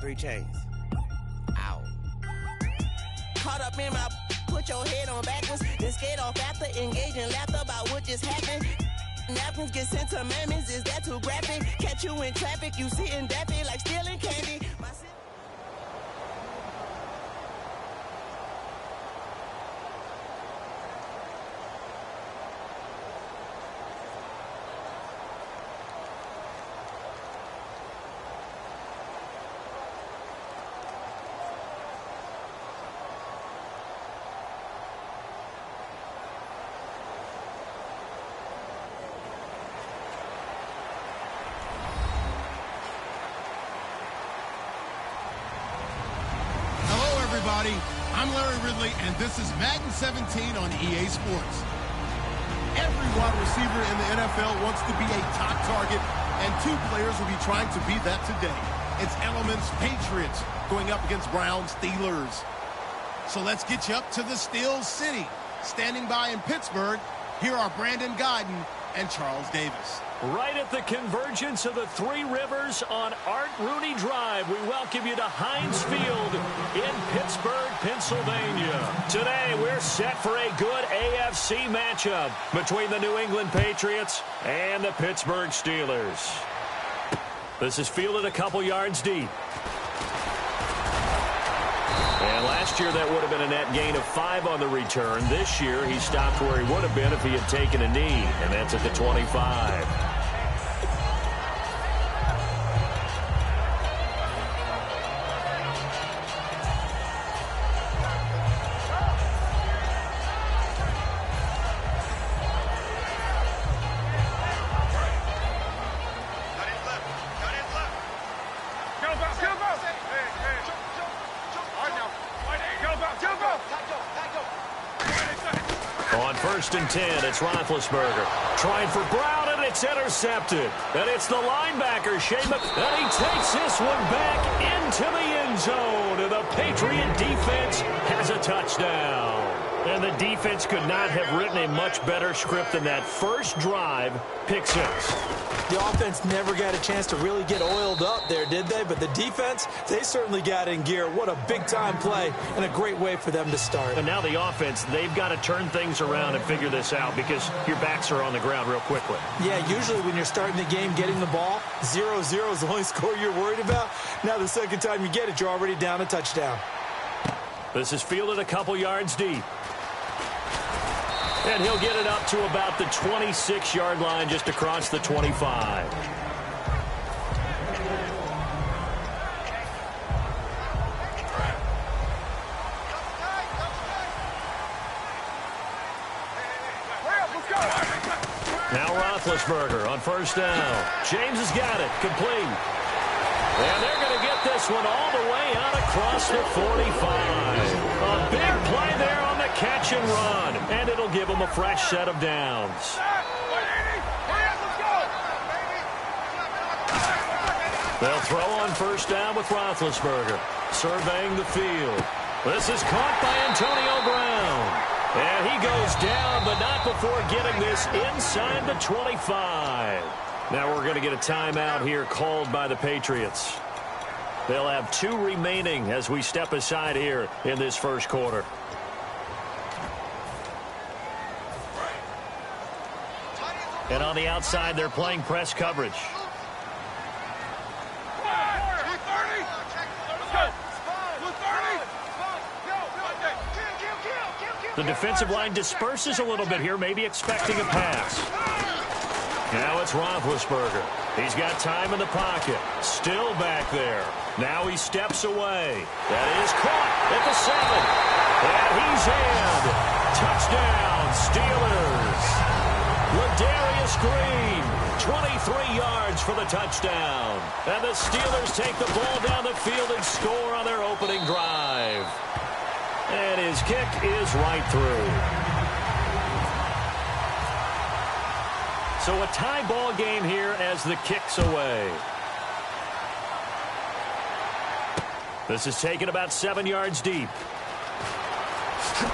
3 chains. Ow. Caught up in my, put your head on backwards, then skate off after, engage in laughter about what just happened. Napkins get sent to mammies, is that too graphic? Catch you in traffic, you sitting daffy like stealing candy. I'm Larry Ridley, and this is Madden 17 on EA Sports. Every wide receiver in the NFL wants to be a top target, and 2 players will be trying to be that today. It's Element's Patriots going up against Browns Steelers. So let's get you up to the Steel City. Standing by in Pittsburgh, here are Brandon Guyton and Charles Davis. Right at the convergence of the 3 rivers on Art Rooney Drive, we welcome you to Heinz Field in Pittsburgh, Pennsylvania. Today, we're set for a good AFC matchup between the New England Patriots and the Pittsburgh Steelers. This is fielded a couple yards deep. And last year, that would have been a net gain of 5 on the return. This year, he stopped where he would have been if he had taken a knee, and that's at the 25. On 1st and 10, it's Roethlisberger. Trying for Brown, and it's intercepted. And it's the linebacker, Sheamus, and he takes this one back into the end zone. And the Patriot defense has a touchdown. And the defense could not have written a much better script than that first drive, pick 6. The offense never got a chance to really get oiled up there, did they? But the defense, they certainly got in gear. What a big-time play and a great way for them to start. And now the offense, they've got to turn things around and figure this out because your backs are on the ground real quickly. Yeah, usually when you're starting the game, getting the ball, 0-0 is the only score you're worried about. Now the second time you get it, you're already down a touchdown. This is fielded a couple yards deep. And he'll get it up to about the 26-yard line just across the 25. Now Roethlisberger on 1st down. James has got it. Complete. And they're going to get this one all the way out across the 45. A big play there on the catch and run. And it'll give them a fresh set of downs. They'll throw on 1st down with Roethlisberger. Surveying the field. This is caught by Antonio Brown. And he goes down, but not before getting this inside the 25. Now we're going to get a timeout here called by the Patriots. They'll have 2 remaining as we step aside here in this first quarter. And on the outside, they're playing press coverage. The defensive line disperses a little bit here, maybe expecting a pass. Now it's Roethlisberger. He's got time in the pocket. Still back there. Now he steps away. That is caught at the 7. And he's in. Touchdown, Steelers. Ladarius Green, 23 yards for the touchdown. And the Steelers take the ball down the field and score on their opening drive. And his kick is right through. So a tie ball game here as the kick's away. This is taken about 7 yards deep.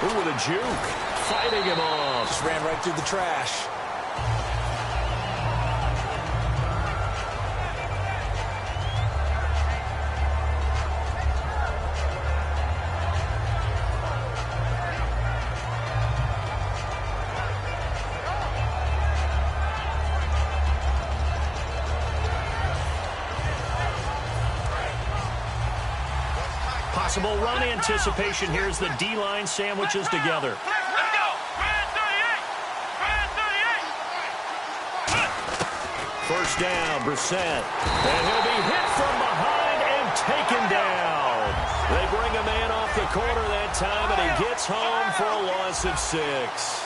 Ooh, with a juke. Fighting him off. Just ran right through the trash. possible run anticipation. Here's the D-line sandwiches together. First down, Brissett. And he'll be hit from behind and taken down. They bring a man off the corner that time, and he gets home for a loss of 6.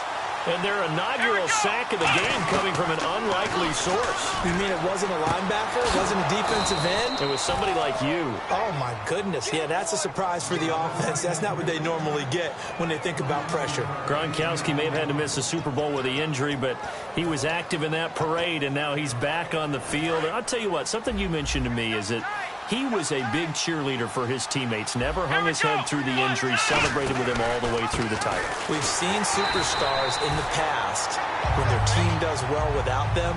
And their inaugural sack of the game coming from an unlikely source. You mean it wasn't a linebacker? It wasn't a defensive end? It was somebody like you. Oh, my goodness. Yeah, that's a surprise for the offense. That's not what they normally get when they think about pressure. Gronkowski may have had to miss a Super Bowl with the injury, but he was active in that parade, and now he's back on the field. And I'll tell you what, something you mentioned to me is that he was a big cheerleader for his teammates, never hung his head through the injury, celebrated with him all the way through the title. We've seen superstars in the past, when their team does well without them,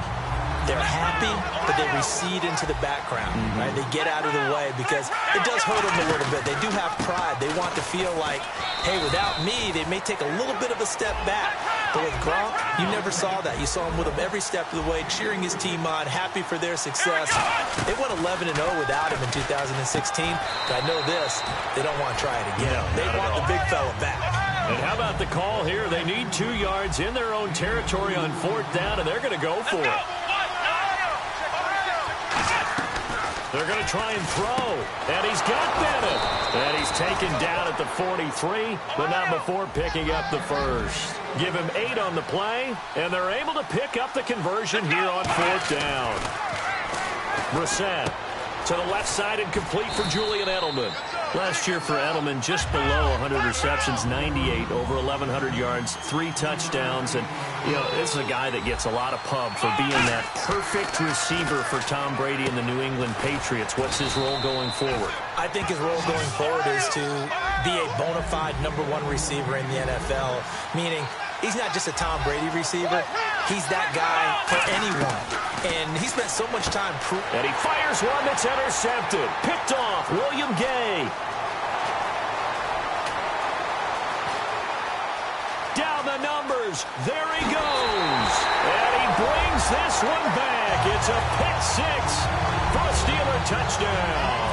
they're happy, but they recede into the background, right? They get out of the way because it does hurt them a little bit. They do have pride. They want to feel like, hey, without me, they may take a little bit of a step back. But with Gronk, you never saw that. You saw him with him every step of the way, cheering his team on, happy for their success. They went 11-0 without him in 2016. But I know this, they don't want to try it again. No, they want the big fella back. And how about the call here? They need 2 yards in their own territory on 4th down, and they're going to go for it. They're going to try and throw, and he's got Bennett. And he's taken down at the 43, but not before picking up the first. Give him 8 on the play, and they're able to pick up the conversion here on 4th down. Brissett to the left side and complete for Julian Edelman. Last year for Edelman, just below 100 receptions, 98, over 1,100 yards, 3 touchdowns. And, you know, this is a guy that gets a lot of pub for being that perfect receiver for Tom Brady and the New England Patriots. What's his role going forward? I think his role going forward is to be a bona fide #1 receiver in the NFL, meaning he's not just a Tom Brady receiver. He's that guy for anyone. And he spent so much time and he fires one that's intercepted. Picked off, William Gay. Down the numbers. There he goes. And he brings this one back. It's a pick 6 for a Steeler touchdown.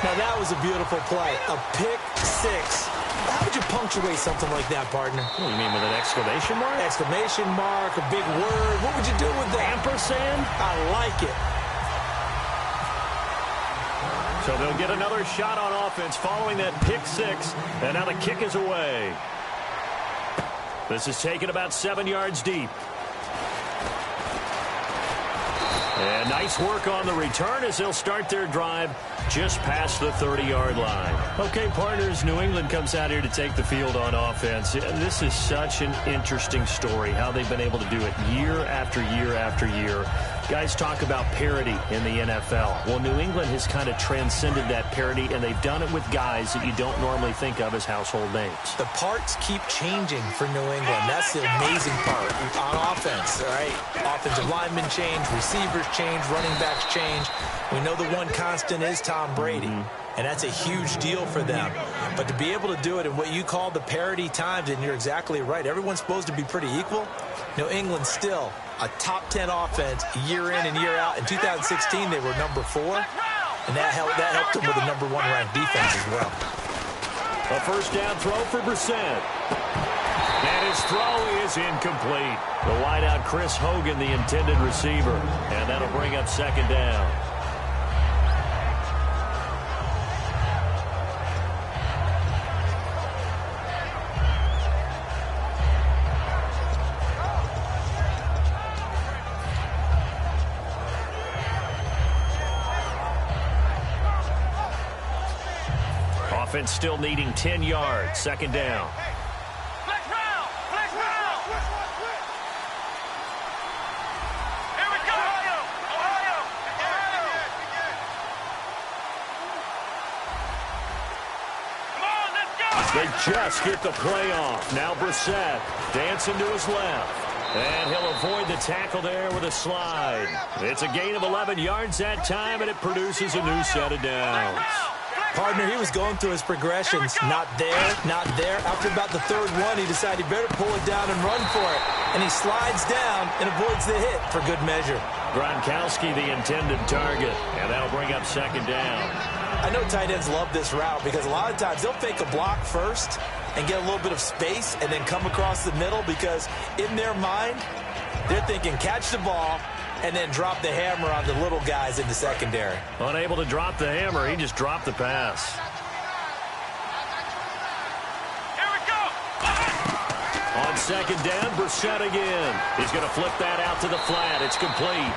Now, that was a beautiful play. A pick 6. How would you punctuate something like that, partner? What do you mean, with an exclamation mark? Exclamation mark, a big word. What would you do with that? Ampersand? I like it. So they'll get another shot on offense following that pick 6. And now the kick is away. This is taken about 7 yards deep. And nice work on the return as they'll start their drive just past the 30-yard line. Okay, partners, New England comes out here to take the field on offense. This is such an interesting story, how they've been able to do it year after year after year. Guys talk about parity in the NFL. Well, New England has kind of transcended that parity, and they've done it with guys that you don't normally think of as household names. The parts keep changing for New England. That's the amazing part on offense, all right? Offensive linemen change, receivers change, running backs change. We know the one constant is Tom Brady, and that's a huge deal for them. But to be able to do it in what you call the parity times, and you're exactly right, everyone's supposed to be pretty equal. New England still a top 10 offense year in and year out. In 2016, they were number 4, and that helped them with a #1 ranked defense as well. A first down throw for Brissett. And his throw is incomplete. The wideout Chris Hogan, the intended receiver, and that'll bring up 2nd down. Offense still needing 10 yards. 2nd down. They just get the play off. Now Brissett dancing to his left. And he'll avoid the tackle there with a slide. It's a gain of 11 yards that time, and it produces a new set of downs. Partner, he was going through his progressions. Not there, not there. After about the 3rd one, he decided he better pull it down and run for it. And he slides down and avoids the hit for good measure. Gronkowski, the intended target. And that'll bring up 2nd down. I know tight ends love this route because a lot of times they'll fake a block first and get a little bit of space and then come across the middle because in their mind, they're thinking catch the ball and then drop the hammer on the little guys in the secondary. Unable to drop the hammer, he just dropped the pass. Here we go. On second down, Brissett again. He's going to flip that out to the flat. It's complete.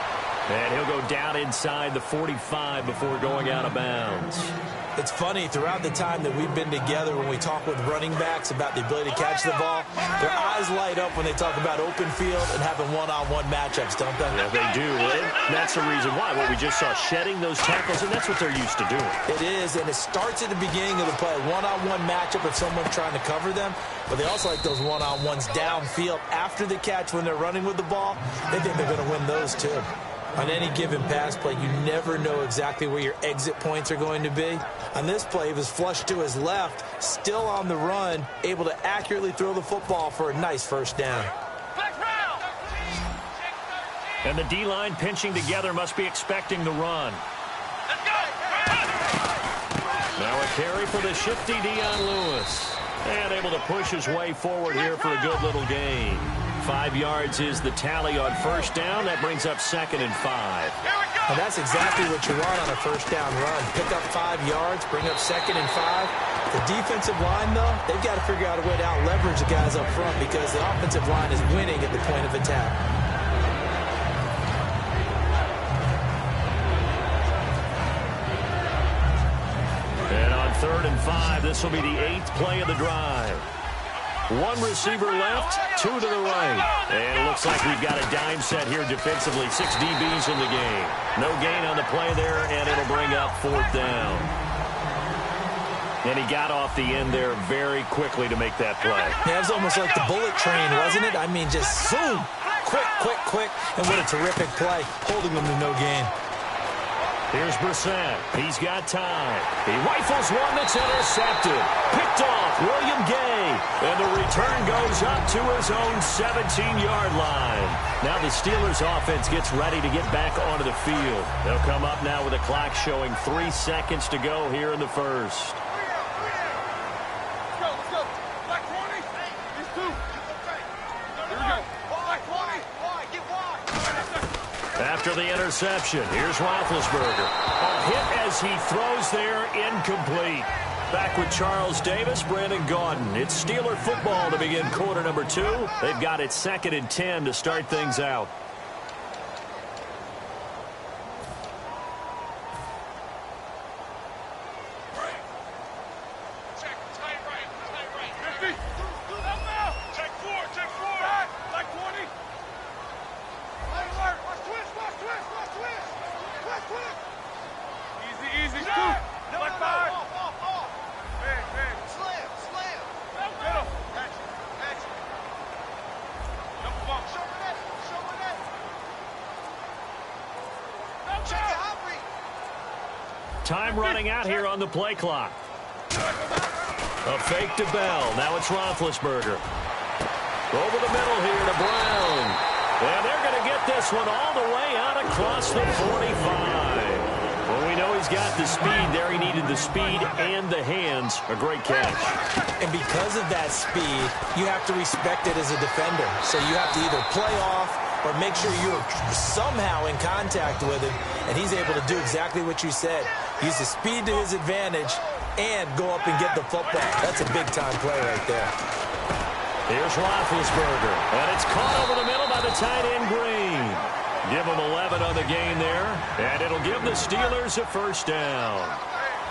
And he'll go down inside the 45 before going out of bounds. It's funny, throughout the time that we've been together when we talk with running backs about the ability to catch the ball, their eyes light up when they talk about open field and having one-on-one matchups, don't they? Yeah, they do. And that's the reason why. What we just saw, shedding those tackles, and that's what they're used to doing. It is, and it starts at the beginning of the play. One-on-one matchup if someone's trying to cover them, but they also like those one-on-ones downfield after the catch when they're running with the ball. They think they're going to win those too. On any given pass play, you never know exactly where your exit points are going to be. On this play, he was flushed to his left, still on the run, able to accurately throw the football for a nice first down. And the D-line pinching together must be expecting the run. Now a carry for the shifty Dion Lewis. And able to push his way forward here for a good little gain. 5 yards is the tally on first down. That brings up 2nd and 5. And that's exactly what you want on a first down run. Pick up 5 yards, bring up 2nd and 5. The defensive line, though, they've got to figure out a way to out-leverage the guys up front because the offensive line is winning at the point of attack. And on 3rd and 5, this will be the 8th play of the drive. 1 receiver left, 2 to the right. And it looks like we've got a dime set here defensively. 6 DBs in the game. No gain on the play there, and it'll bring up 4th down. And he got off the end there very quickly to make that play. Yeah, it was almost like the bullet train, wasn't it? I mean, just zoom. Quick, quick, quick. And what a terrific play, holding them to no gain. Here's Brissett. He's got time. He rifles one that's intercepted. Picked off William Gay. And the return goes up to his own 17-yard line. Now the Steelers offense gets ready to get back onto the field. They'll come up now with a clock showing 3 seconds to go here in the first. Let's go. Black 20. These 2. Here we go. Black 20. Wide. Get wide. After the interception, here's Roethlisberger. A hit as he throws there, incomplete. Back with Charles Davis, Brandon Gaudin. It's Steeler football to begin quarter number 2. They've got it 2nd and 10 to start things out. Check. Tight right. 50. Check 4. Black 20. Watch twist. Easy. 2. Black 5. Big. Slam. Middle. Catch it. Double bump. Show me that. Time running out here on the play clock. A fake to Bell. Now it's Roethlisberger. Over the middle here to Brown. And they're going to get this one all the way out across the 45. Well, we know he's got the speed there. He needed the speed and the hands. A great catch. And because of that speed, you have to respect it as a defender. So you have to either play off or make sure you're somehow in contact with him. And he's able to do exactly what you said. Use the speed to his advantage and go up and get the football. That's a big-time play right there. Here's Roethlisberger. And it's caught over the middle by the tight end Green. Give them 11 on the game there. And it'll give the Steelers a first down.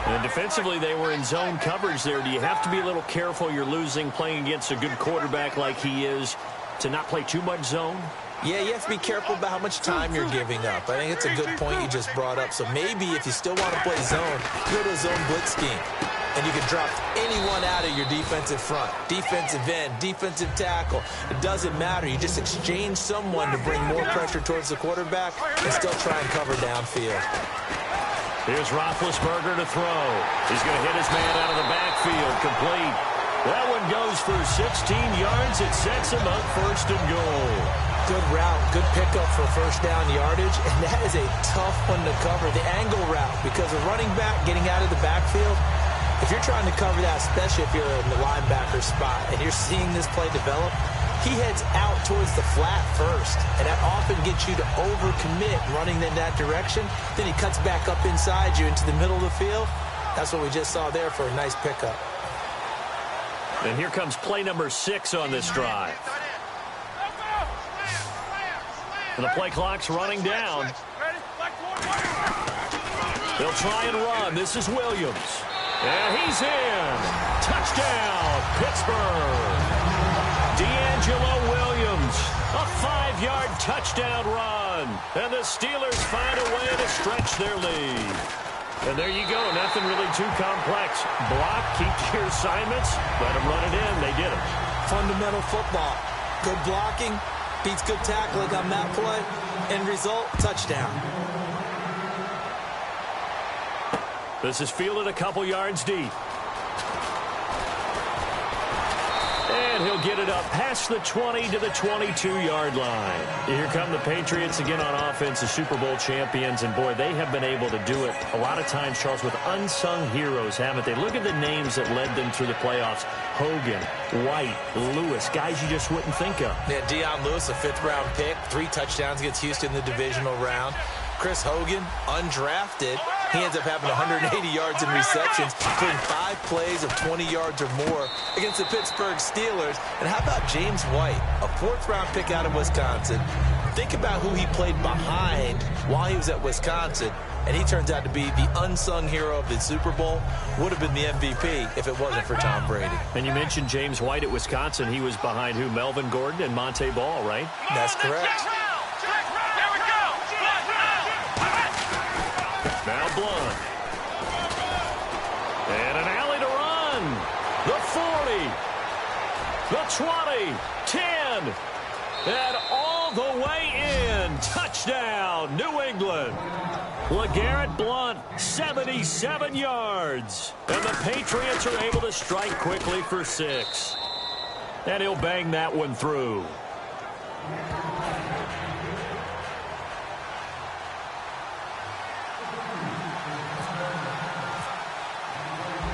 And defensively, they were in zone coverage there. Do you have to be a little careful? You're losing playing against a good quarterback like he is to not play too much zone? Yeah, you have to be careful about how much time you're giving up. I think it's a good point you just brought up. So maybe if you still want to play zone, go to a zone blitz scheme. And you can drop anyone out of your defensive front. Defensive end, defensive tackle. It doesn't matter. You just exchange someone to bring more pressure towards the quarterback and still try and cover downfield. Here's Roethlisberger to throw. He's going to hit his man out of the backfield. Complete. That one goes for 16 yards. It sets him up first and goal. Good route, good pickup for first down yardage, and that is a tough one to cover, the angle route, because the running back getting out of the backfield, if you're trying to cover that, especially if you're in the linebacker spot, and you're seeing this play develop, he heads out towards the flat first, and that often gets you to overcommit running in that direction. Then he cuts back up inside you into the middle of the field. That's what we just saw there for a nice pickup. And here comes play number 6 on this drive. And the play clock's running down. They'll try and run. This is Williams. And he's in. Touchdown, Pittsburgh. D'Angelo Williams, a 5-yard touchdown run. And the Steelers find a way to stretch their lead. And there you go, nothing really too complex. Block, keep your assignments, let them run it in. They did it. Fundamental football. Good blocking, beats good tackling on that play. End result, touchdown. This is fielded a couple yards deep. And he'll get it up past the 20 to the 22-yard line. Here come the Patriots again on offense, the Super Bowl champions. And, boy, they have been able to do it a lot of times, Charles, with unsung heroes, haven't they? Look at the names that led them through the playoffs. Hogan, White, Lewis, guys you just wouldn't think of. Yeah, Deion Lewis, a 5th-round pick, 3 touchdowns against Houston in the divisional round. Chris Hogan, undrafted. He ends up having 180 yards in receptions, including 5 plays of 20 yards or more against the Pittsburgh Steelers. And how about James White, a 4th-round pick out of Wisconsin? Think about who he played behind while he was at Wisconsin, and he turns out to be the unsung hero of the Super Bowl. Would have been the MVP if it wasn't for Tom Brady. And you mentioned James White at Wisconsin. He was behind who? Melvin Gordon and Monte Ball, right? That's correct. Now Blunt. And an alley to run. The 40. The 20. 10. And all the way in. Touchdown, New England. LeGarrette Blunt, 77 yards. And the Patriots are able to strike quickly for 6. And he'll bang that one through.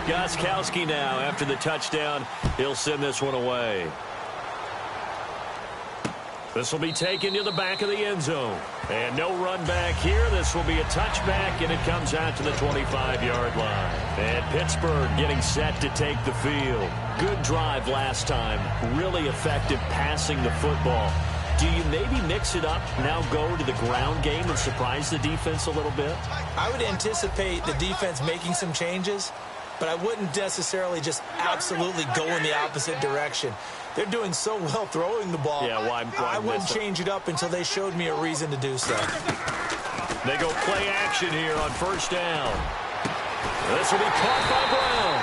Gostkowski now, after the touchdown, he'll send this one away. This will be taken to the back of the end zone. And no run back here. This will be a touchback, and it comes out to the 25-yard line. And Pittsburgh getting set to take the field. Good drive last time. Really effective passing the football. Do you maybe mix it up, now go to the ground game and surprise the defense a little bit? I would anticipate the defense making some changes, but I wouldn't necessarily just absolutely go in the opposite direction. They're doing so well throwing the ball. Yeah, why I wouldn't change it up until they showed me a reason to do so. They go play action here on first down. This will be caught by Brown.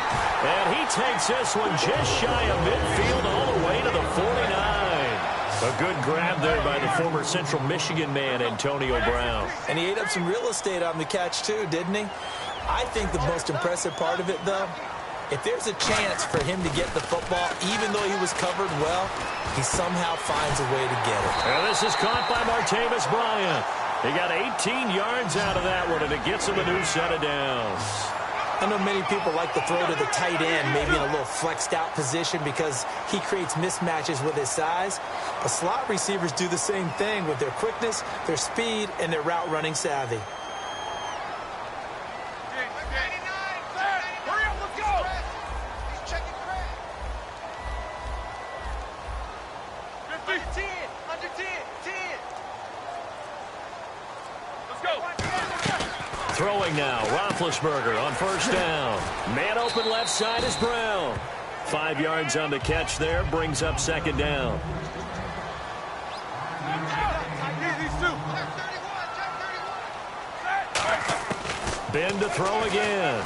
And he takes this one just shy of midfield all the way to the 49. A good grab there by the former Central Michigan man, Antonio Brown. And he ate up some real estate on the catch, too, didn't he? I think the most impressive part of it, though, if there's a chance for him to get the football, even though he was covered well, he somehow finds a way to get it. And this is caught by Martavis Bryant. He got 18 yards out of that one, and it gets him a new set of downs. I know many people like to throw to the tight end, maybe in a little flexed out position because he creates mismatches with his size. But slot receivers do the same thing with their quickness, their speed, and their route running savvy. Throwing now, Roethlisberger on first down. Man open left side is Brown. 5 yards on the catch there, brings up second down. Ben to throw again.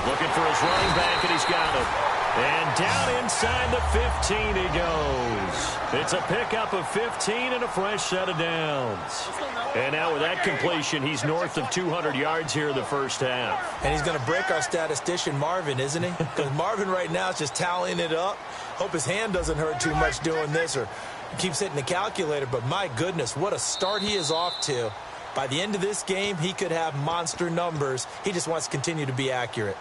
Looking for his running back, and he's got him. And down inside the 15 he goes. It's a pickup of 15 and a fresh set of downs. And now with that completion, he's north of 200 yards here in the first half. And he's going to break our statistician Marvin, isn't he? Because Marvin right now is just tallying it up. Hope his hand doesn't hurt too much doing this or keeps hitting the calculator. But my goodness, what a start he is off to. By the end of this game, he could have monster numbers. He just wants to continue to be accurate.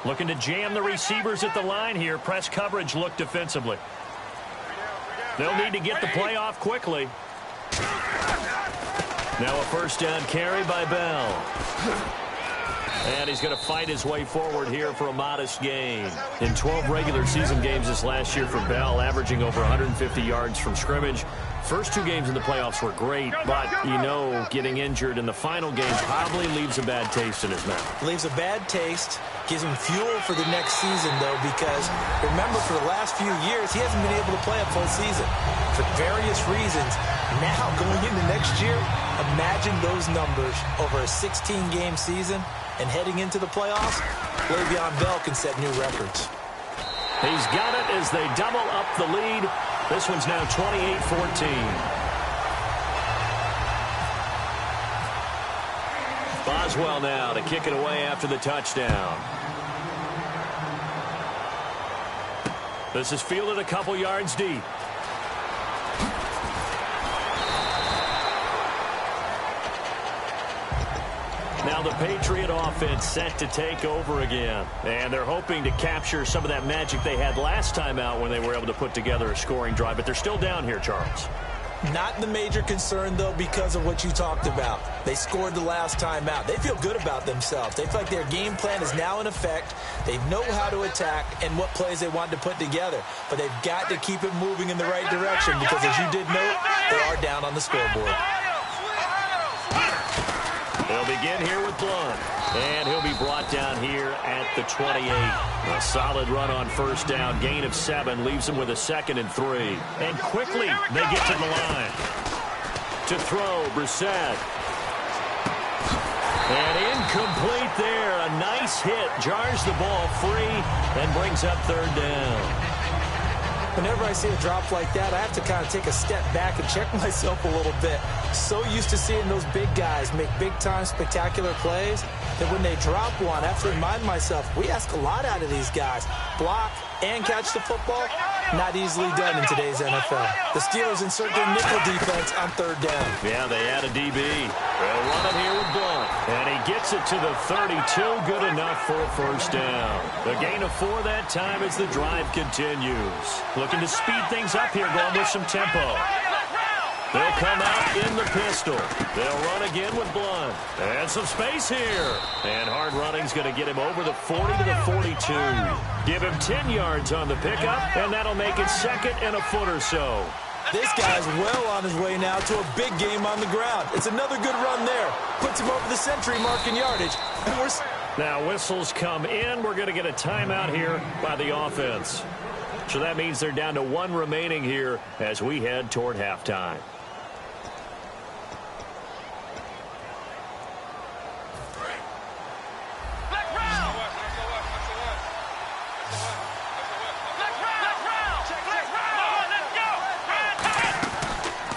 Looking to jam the receivers at the line here. Press coverage look defensively. They'll need to get the play off quickly. Now a first down carry by Bell. And he's going to fight his way forward here for a modest gain. In 12 regular season games this last year for Bell, averaging over 150 yards from scrimmage. First two games in the playoffs were great, but, you know, getting injured in the final game probably leaves a bad taste in his mouth. Leaves a bad taste. Gives him fuel for the next season, though, because remember, for the last few years, he hasn't been able to play a full season for various reasons. Now, going into next year, imagine those numbers over a 16-game season and heading into the playoffs. Le'Veon Bell can set new records. He's got it as they double up the lead. This one's now 28-14. Boswell now to kick it away after the touchdown. This is fielded a couple yards deep. Now the Patriot offense set to take over again. And they're hoping to capture some of that magic they had last time out when they were able to put together a scoring drive. But they're still down here, Charles. Not the major concern, though, because of what you talked about. They scored the last time out. They feel good about themselves. They feel like their game plan is now in effect. They know how to attack and what plays they want to put together. But they've got to keep it moving in the right direction because, as you did note, they are down on the scoreboard. They'll begin here with Blunt. And he'll be brought down here at the 28. A solid run on first down. Gain of 7 leaves them with a 2nd and 3. And quickly they get to the line. To throw, Brissett. And incomplete there. A nice hit. Jars the ball free and brings up 3rd down. Whenever I see a drop like that, I have to kind of take a step back and check myself a little bit. So used to seeing those big guys make big-time spectacular plays that when they drop one, I have to remind myself, we ask a lot out of these guys. Block and catch the football, not easily done in today's NFL. The Steelers insert their nickel defense on 3rd down. Yeah, they add a DB. They'll run it here with Blunt. And he gets it to the 32. Good enough for a first down. The gain of 4 that time as the drive continues. Looking to speed things up here, going with some tempo. They'll come out in the pistol. They'll run again with Blunt. And some space here. And hard running's going to get him over the 40 to the 42. Give him 10 yards on the pickup, and that'll make it 2nd and a foot or so. This guy's well on his way now to a big game on the ground. It's another good run there. Puts him over the century mark in yardage. And now whistles come in. We're going to get a timeout here by the offense. So that means they're down to 1 remaining here as we head toward halftime.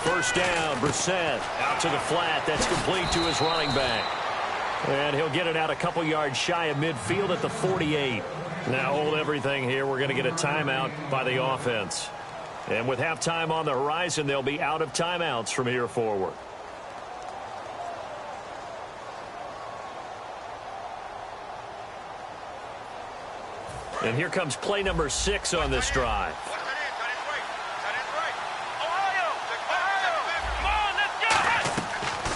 First down, Brissett out to the flat. That's complete to his running back. And he'll get it out a couple yards shy of midfield at the 48. Now hold everything here. We're going to get a timeout by the offense. And with halftime on the horizon, they'll be out of timeouts from here forward. And here comes play number 6 on this drive.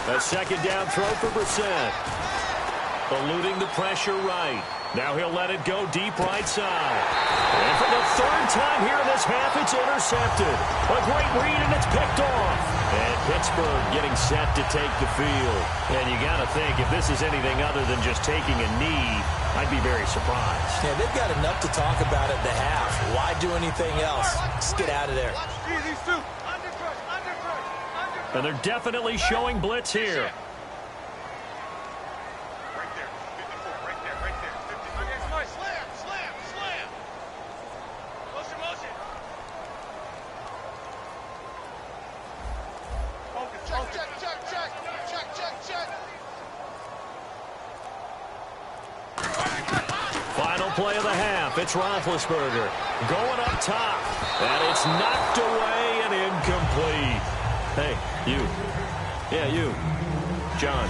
A 2nd down throw for Brissett. Eluding the pressure right. Now he'll let it go deep right side. And for the third time here in this half, it's intercepted. A great read, and it's picked off. And Pittsburgh getting set to take the field. And you got to think, if this is anything other than just taking a knee, I'd be very surprised. Yeah, they've got enough to talk about at the half. Why do anything else? Just get out of there. And they're definitely showing blitz here. Final play of the half. It's Roethlisberger going up top. And it's knocked away and incomplete. Hey, you. Yeah, you. John.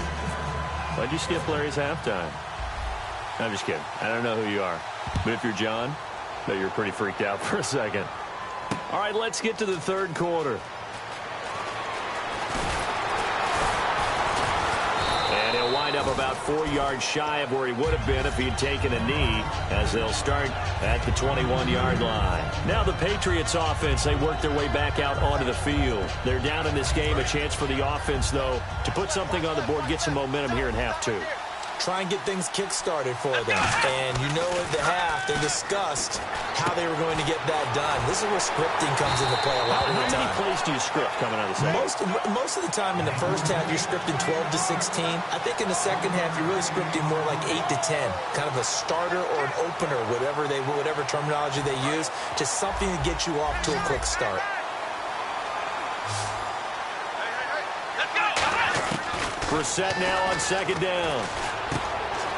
Why'd you skip Larry's halftime? I'm just kidding. I don't know who you are. But if you're John, no, you're pretty freaked out for a second. All right, let's get to the third quarter. And he'll wind up about 4 yards shy of where he would have been if he'd taken a knee, as they'll start at the 21-yard line. Now the Patriots offense, they work their way back out onto the field. They're down in this game. A chance for the offense, though, to put something on the board, get some momentum here in half two. Try and get things kick-started for them. And you know at the half, they discussed how they were going to get that done. This is where scripting comes into play a lot of the time. How many plays do you script coming out of the second? Most of the time in the first half, you're scripting 12 to 16. I think in the second half, you're really scripting more like 8 to 10. Kind of a starter or an opener, whatever terminology they use, just something to get you off to a quick start. Brissett now on second down.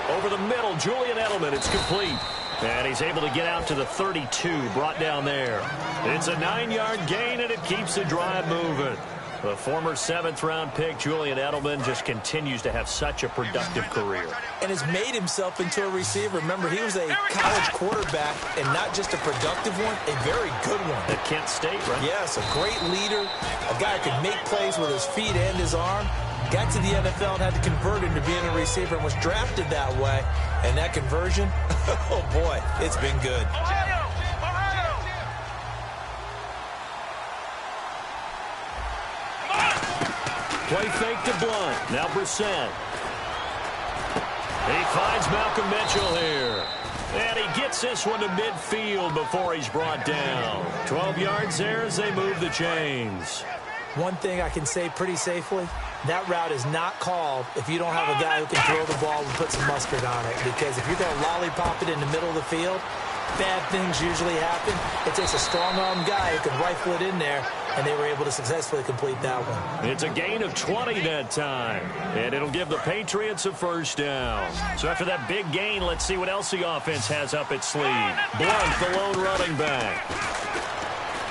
Over the middle, Julian Edelman, it's complete. And he's able to get out to the 32, brought down there. It's a 9-yard gain, and it keeps the drive moving. The former 7th-round pick, Julian Edelman, just continues to have such a productive career. And has made himself into a receiver. Remember, he was a college quarterback, and not just a productive one, a very good one. At Kent State, right? Yes, a great leader, a guy who could make plays with his feet and his arm. Got to the NFL and had to convert into being a receiver and was drafted that way. And that conversion, oh boy, it's been good. Play fake to Blunt. Now Brissett. He finds Malcolm Mitchell here. And he gets this one to midfield before he's brought down. 12 yards there as they move the chains. One thing I can say pretty safely, that route is not called if you don't have a guy who can throw the ball and put some mustard on it. Because if you're going to lollipop it in the middle of the field, bad things usually happen. It takes a strong-arm guy who can rifle it in there, and they were able to successfully complete that one. It's a gain of 20 that time, and it'll give the Patriots a first down. So after that big gain, let's see what else the offense has up its sleeve. Blunt, the lone running back.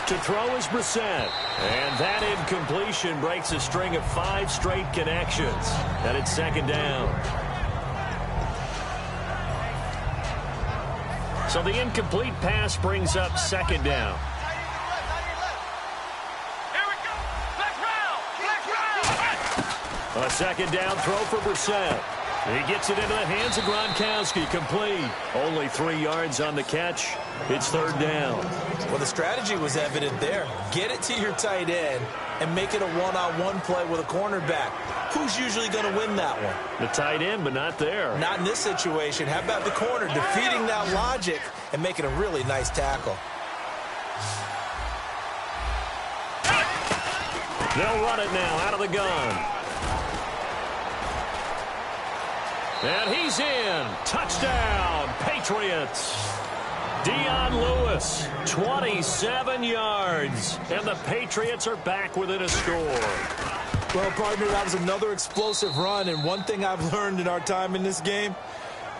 To throw is Brissett. And that incompletion breaks a string of 5 straight connections. And it's second down. So the incomplete pass brings up second down. A second down throw for Brissett. He gets it into the hands of Gronkowski. Complete. Only 3 yards on the catch. It's third down. Well, the strategy was evident there. Get it to your tight end and make it a one-on-one play with a cornerback. Who's usually going to win that one? The tight end, but not there. Not in this situation. How about the corner defeating that logic and making a really nice tackle? They'll run it now out of the gun. And he's in. Touchdown, Patriots. Dion Lewis, 27 yards. And the Patriots are back within a score. Well, partner, that was another explosive run. And one thing I've learned in our time in this game,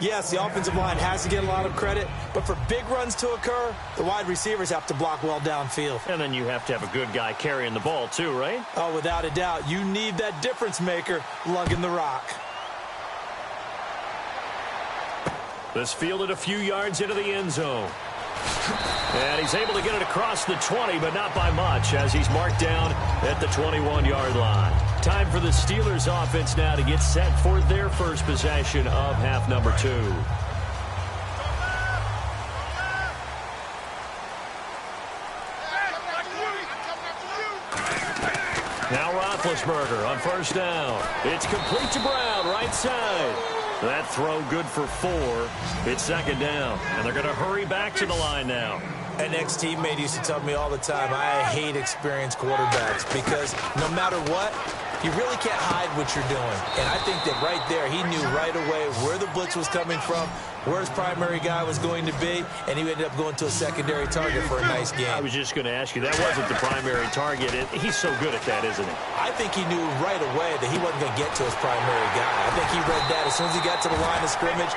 yes, the offensive line has to get a lot of credit. But for big runs to occur, the wide receivers have to block well downfield. And then you have to have a good guy carrying the ball too, right? Oh, without a doubt. You need that difference maker lugging the rock. This fielded a few yards into the end zone. And he's able to get it across the 20, but not by much, as he's marked down at the 21-yard line. Time for the Steelers offense now to get set for their first possession of half number 2. Now Roethlisberger on first down. It's complete to Brown, right side. That throw good for 4. It's second down, and they're going to hurry back to the line now. An ex-teammate used to tell me all the time, I hate experienced quarterbacks because no matter what, you really can't hide what you're doing. And I think that right there, he knew right away where the blitz was coming from, where his primary guy was going to be, and he ended up going to a secondary target for a nice game. I was just going to ask you, that wasn't the primary target. He's so good at that, isn't he? I think he knew right away that he wasn't going to get to his primary guy. I think he read that as soon as he got to the line of scrimmage,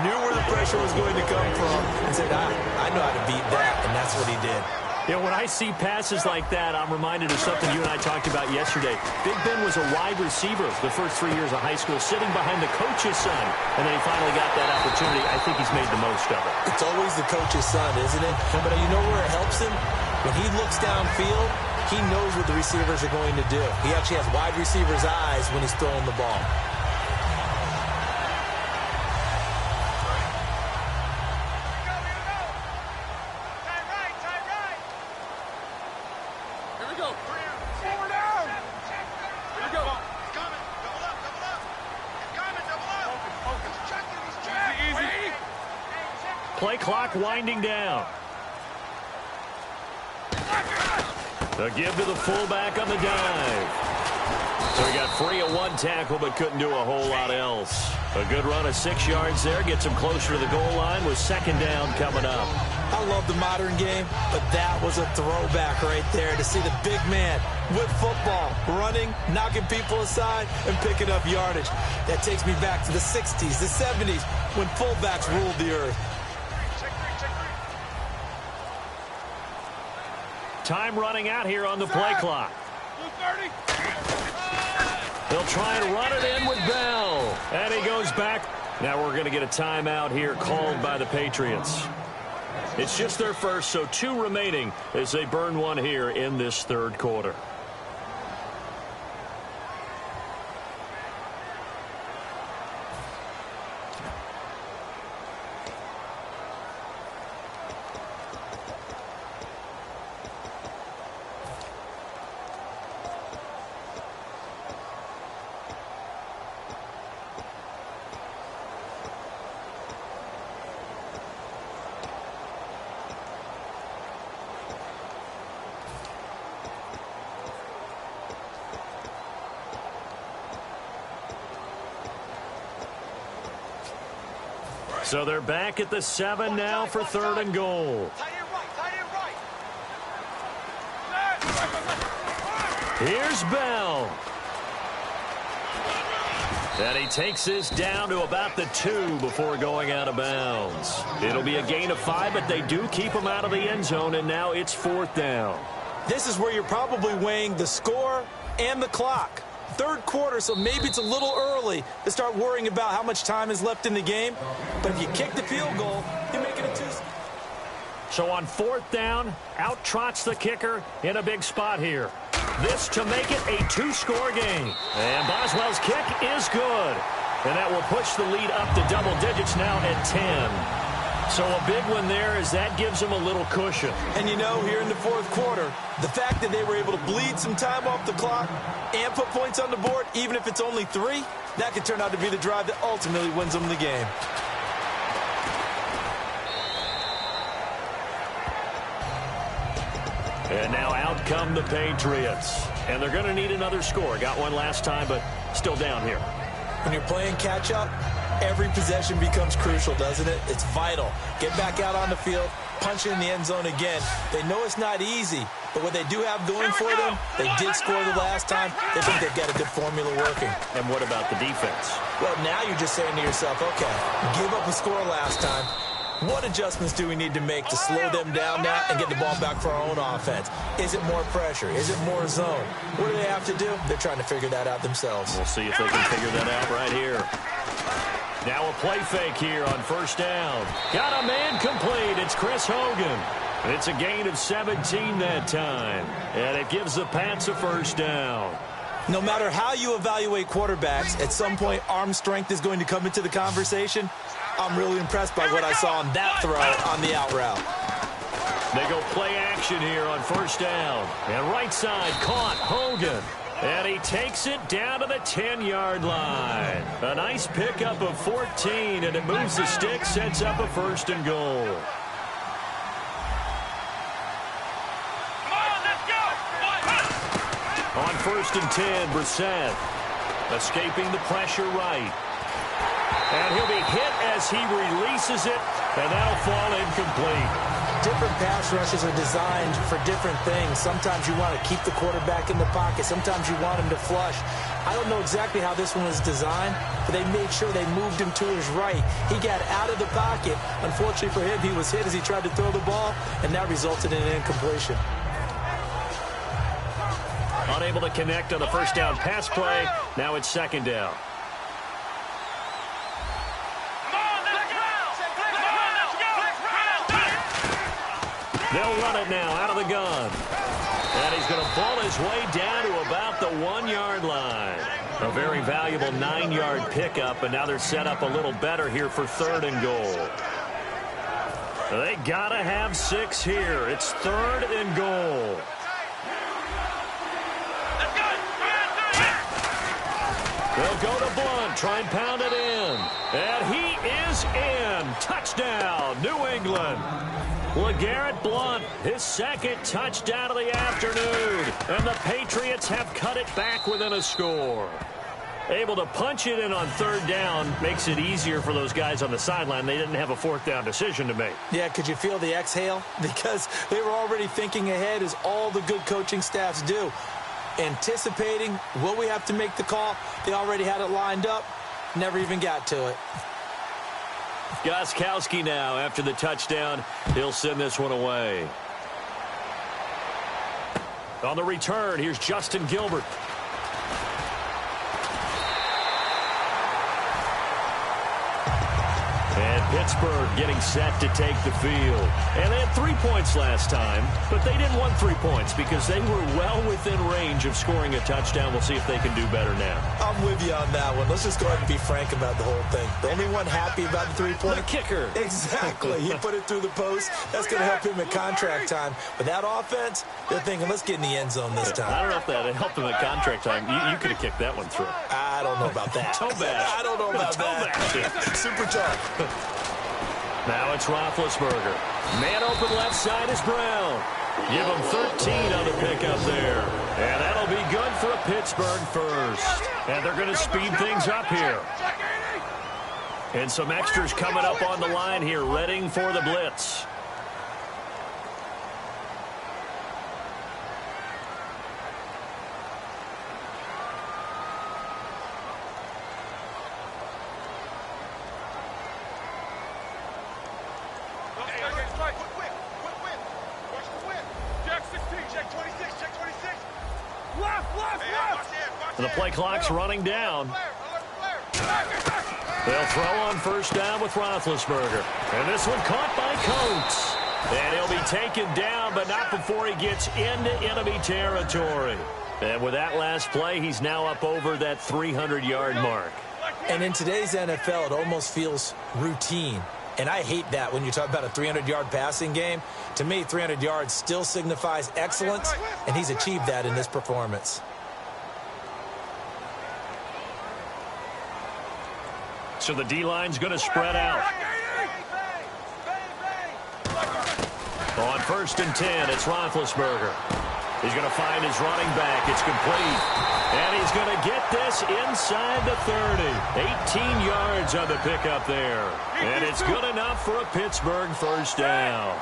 knew where the pressure was going to come from, and said, I know how to beat that, and that's what he did. You know, when I see passes like that, I'm reminded of something you and I talked about yesterday. Big Ben was a wide receiver the first 3 years of high school, sitting behind the coach's son, and then he finally got that opportunity. I think he's made the most of it. It's always the coach's son, isn't it? But you know where it helps him? When he looks downfield, he knows what the receivers are going to do. He actually has wide receivers' eyes when he's throwing the ball. Play clock winding down. A give to the fullback on the dive. So he got free of 1 tackle but couldn't do a whole lot else. A good run of 6 yards there. Gets him closer to the goal line with second down coming up. I love the modern game, but that was a throwback right there to see the big man with football, running, knocking people aside, and picking up yardage. That takes me back to the 60s, the 70s, when fullbacks ruled the earth. Time running out here on the play clock. He'll try and run it in with Bell. And he goes back. Now we're going to get a timeout here called by the Patriots. It's just their first, so 2 remaining as they burn one here in this third quarter. So they're back at the 7 now for 3rd and goal. Here's Bell. And he takes this down to about the 2 before going out of bounds. It'll be a gain of 5, but they do keep him out of the end zone, and now it's 4th down. This is where you're probably weighing the score and the clock. Third quarter, so maybe it's a little early to start worrying about how much time is left in the game. But if you kick the field goal, you make it a 2. So on 4th down, out trots the kicker in a big spot here. This to make it a 2-score game. And Boswell's kick is good. And that will push the lead up to double digits now at 10. So a big one there as that gives them a little cushion. And you know, here in the 4th quarter, the fact that they were able to bleed some time off the clock and put points on the board, even if it's only 3, that could turn out to be the drive that ultimately wins them the game. And now out come the Patriots. And they're going to need another score. Got one last time, but still down here. When you're playing catch-up, every possession becomes crucial, doesn't it? It's vital. Get back out on the field, punch it in the end zone again. They know it's not easy, but what they do have going for them, they did score the last time. They think they've got a good formula working. And what about the defense? Well, now you're just saying to yourself, okay, give up a score last time. What adjustments do we need to make to slow them down now and get the ball back for our own offense? Is it more pressure? Is it more zone? What do they have to do? They're trying to figure that out themselves. We'll see if they can figure that out right here. Now a play fake here on 1st down. Got a man complete. It's Chris Hogan. It's a gain of 17 that time. And it gives the Pats a 1st down. No matter how you evaluate quarterbacks, at some point arm strength is going to come into the conversation. I'm really impressed by what I saw on that throw on the out route. They go play action here on 1st down. And right side caught Hogan. And he takes it down to the 10-yard line. A nice pickup of 14, and it moves the stick, sets up a 1st and goal. On 1st and 10, Brissett escaping the pressure right. And he'll be hit as he releases it, and that'll fall incomplete. Different pass rushes are designed for different things. Sometimes you want to keep the quarterback in the pocket. Sometimes you want him to flush. I don't know exactly how this one was designed, but they made sure they moved him to his right. He got out of the pocket. Unfortunately for him, he was hit as he tried to throw the ball, and that resulted in an incompletion. Unable to connect on the 1st down pass play. Now it's 2nd down. They'll run it now out of the gun. And he's going to ball his way down to about the 1-yard line. A very valuable 9-yard pickup, and now they're set up a little better here for 3rd and goal. They got to have 6 here. It's 3rd and goal. They'll go to Blunt, try and pound it in. And he is in. Touchdown, New England. LeGarrette Blunt, his 2nd touchdown of the afternoon. And the Patriots have cut it back within a score. Able to punch it in on 3rd down makes it easier for those guys on the sideline. They didn't have a 4th down decision to make. Yeah, could you feel the exhale? Because they were already thinking ahead, as all the good coaching staffs do. Anticipating, will we have to make the call? They already had it lined up. Never even got to it. Gostkowski now, after the touchdown, he'll send this one away. On the return, here's Justin Gilbert. And Pittsburgh getting set to take the field. And they had 3 points last time, but they didn't want 3 points because they were well within range of scoring a touchdown. We'll see if they can do better now. I'm with you on that one. Let's just go ahead and be frank about the whole thing. The only one happy about the 3-point? The kicker. Exactly. He put it through the post. That's going to help him at contract time. But that offense, they're thinking, let's get in the end zone this time. I don't know if that helped him at contract time. You could have kicked that one through. I don't know about that. Toe bash. I don't know about that. Super tough. Now it's Roethlisberger. Man open left side is Brown. Give him 13 on the pickup there. And that'll be good for a Pittsburgh 1st. And they're going to speed things up here. And some extras coming up on the line here, readying for the blitz. And the play clock's running down. They'll throw on 1st down with Roethlisberger. And this one caught by Coates. And he'll be taken down, but not before he gets into enemy territory. And with that last play, he's now up over that 300-yard mark. And in today's NFL, it almost feels routine. And I hate that when you talk about a 300-yard passing game. To me, 300 yards still signifies excellence, and he's achieved that in this performance. So the D-line's going to spread out. On 1st and 10, it's Roethlisberger. He's going to find his running back. It's complete. And he's going to get this inside the 30. 18 yards on the pickup there. And it's good enough for a Pittsburgh 1st down.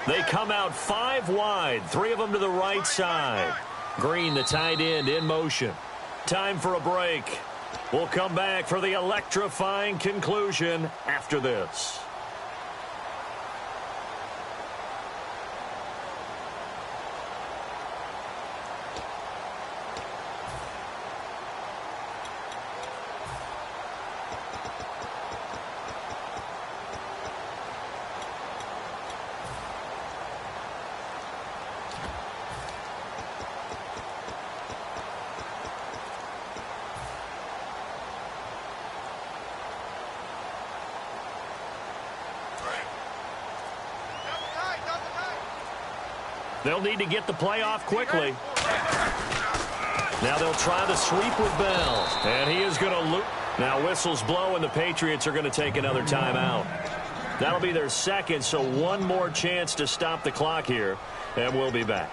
They come out 5 wide, 3 of them to the right side. Green, the tight end, in motion. Time for a break. We'll come back for the electrifying conclusion after this. They'll need to get the play off quickly. Now they'll try the sweep with Bell. And he is going to loop. Now whistles blow, and the Patriots are going to take another timeout. That'll be their second, so one more chance to stop the clock here. And we'll be back.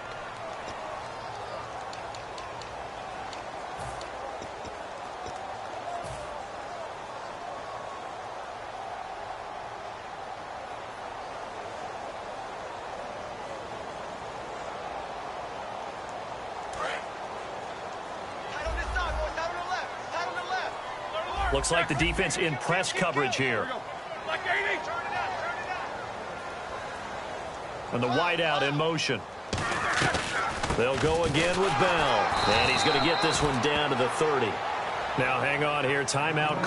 Looks like the defense in press coverage here. And the wideout in motion. They'll go again with Bell. And he's going to get this one down to the 30. Now hang on here. Timeout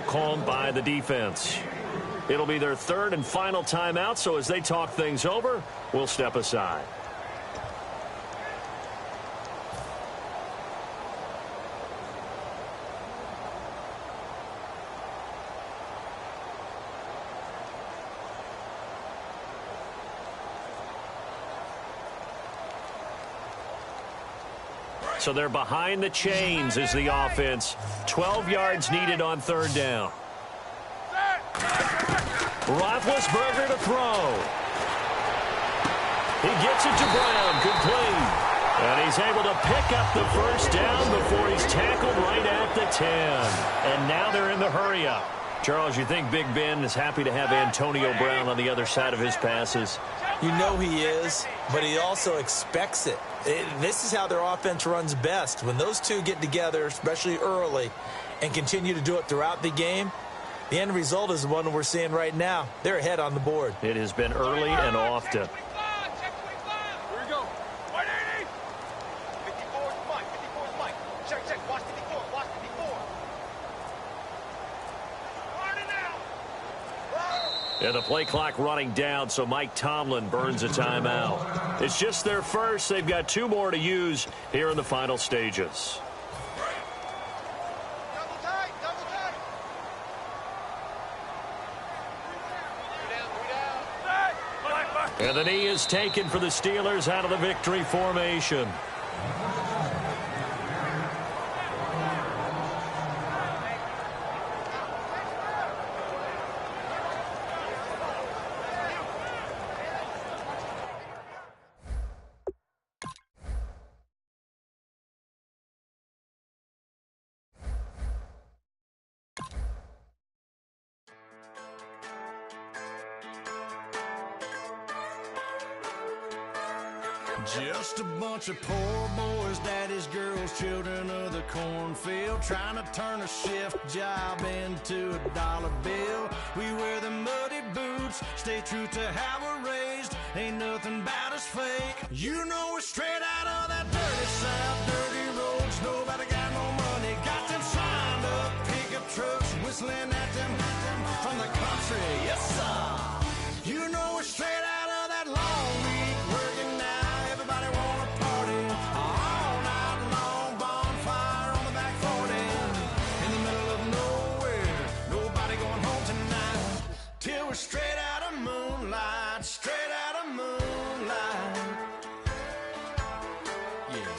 called by the defense. It'll be their third and final timeout, so as they talk things over, we'll step aside. So they're behind the chains as the offense. 12 yards needed on third down. Roethlisberger to throw. He gets it to Brown, complete. And he's able to pick up the first down before he's tackled right at the 10. And now they're in the hurry-up. Charles, you think Big Ben is happy to have Antonio Brown on the other side of his passes? You know he is, but he also expects it. This is how their offense runs best. When those two get together, especially early, and continue to do it throughout the game, the end result is the one we're seeing right now. They're ahead on the board. It has been early and often. Here we go. 180. 54 is Mike. 54 is Mike. Check. Watch 54. Watch 54. Running now. Yeah, the play clock running down, so Mike Tomlin burns a timeout. It's just their first. They've got two more to use here in the final stages. Double tight. And the knee is taken for the Steelers out of the victory formation. Just a bunch of poor boys, daddies, girls, children of the cornfield, trying to turn a shift job into a dollar bill. We wear the muddy boots, stay true to how we're raised. Ain't nothing about us fake. You know we're straight out of that dirty south, dirty roads. Nobody got no money, got them signed up pickup trucks, whistling at them from the country. Yes, sir. You know we're straight out of that long week working now. Everybody wanna party all night long, bonfire on the back 40 in the middle of nowhere. Nobody going home tonight till we're straight out of moonlight, straight out of moonlight. Yeah.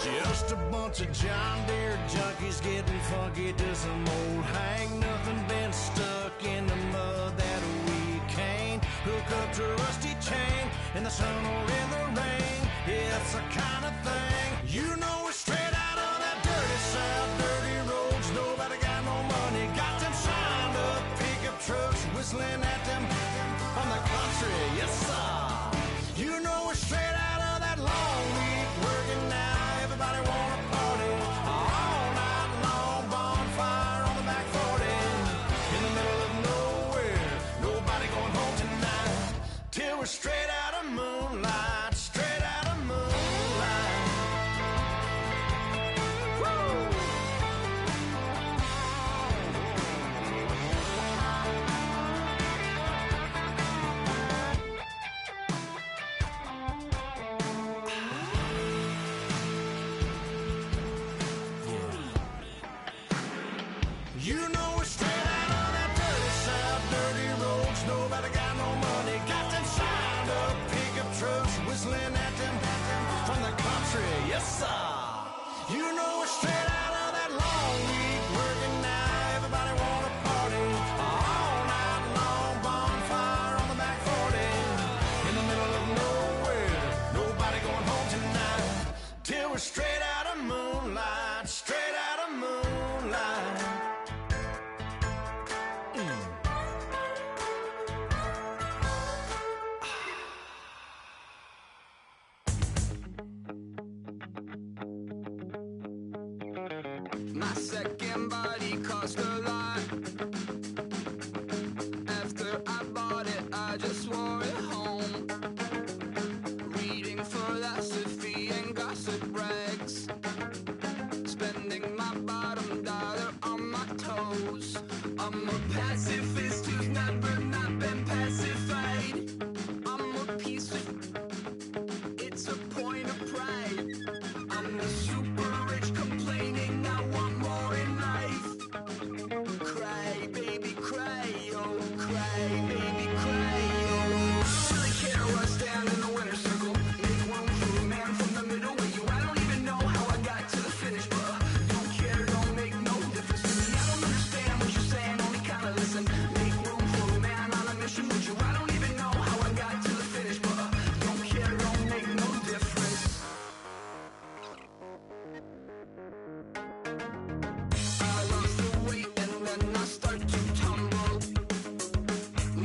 Just a bunch of John Deere junkies getting funky to some old hang. Nothing been stuck in the mud that we can't hook up to a rusty chain in the sun or in the rain. Yeah, it's the kind of thing. You know we're straight out of that dirty south, dirty roads. Nobody got no money, got them signed up pickup trucks, whistling at them from the country. Yes, sir. You know we're straight out of that long week working now. Everybody wanna party all night long, bonfire on the back 40 in the middle of nowhere. Nobody going home tonight till we're straight out of moonlight, straight out of moonlight. Woo! second body cost a lot. After I bought it, I just wore it home. Reading philosophy and gossip rags. Spending my bottom dollar on my toes. I'm a pacifist who's never not been pacified. I'm a piece of... It's a point of pride. I'm the super rich complaining I want more in life. Cry, baby, cry, oh, cry, baby, cry, oh. I don't really care what's down in the winner's circle. Make room for a man from the middle with you. I don't even know how I got to the finish, but don't care, don't make no difference to me. I don't understand what you're saying, only kinda listen. Make room for a man on a mission with you. I don't even know how I got to the finish, but don't care, don't make no difference. I lost the weight and then I start to tumble.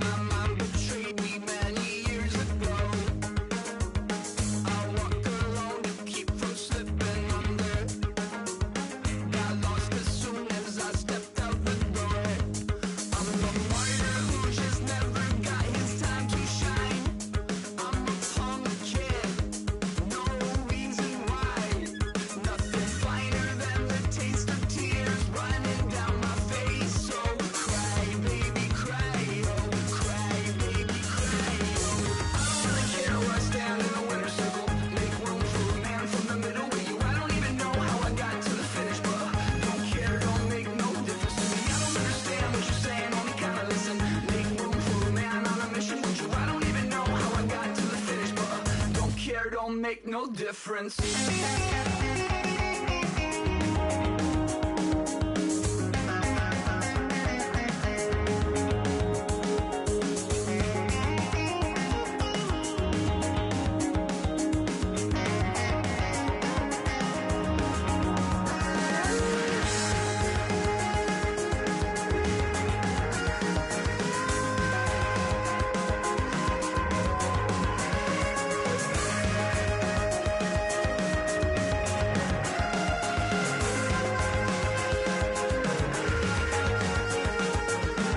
My mind betrayed me many years ago. I walk alone to keep from slipping under. Got lost as soon as I stepped out the door. I'm a martyr who just never got his time to shine. I'm a punk kid, no reason why. Nothing finer than the taste of tears running down my face. So cry, baby, cry, oh, cry, baby, cry, oh. I don't really care what's down in the winner's circle. Make room for a man from the middle with you. I don't even know how I got to the finish, but don't care, don't make no difference to me. I don't understand what you're saying, only kinda listen. Make room for a man on a mission with you. I don't even know how I got to the finish, but don't care, don't make no difference.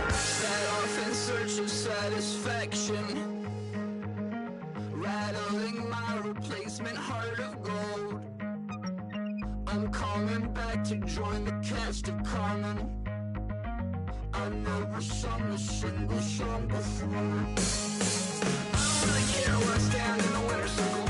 Set off in search of satisfaction, rattling my replacement heart of gold. I'm coming back to join the cast of Carmen. I never sung a single song before. I don't really care what's down in the winner's circle.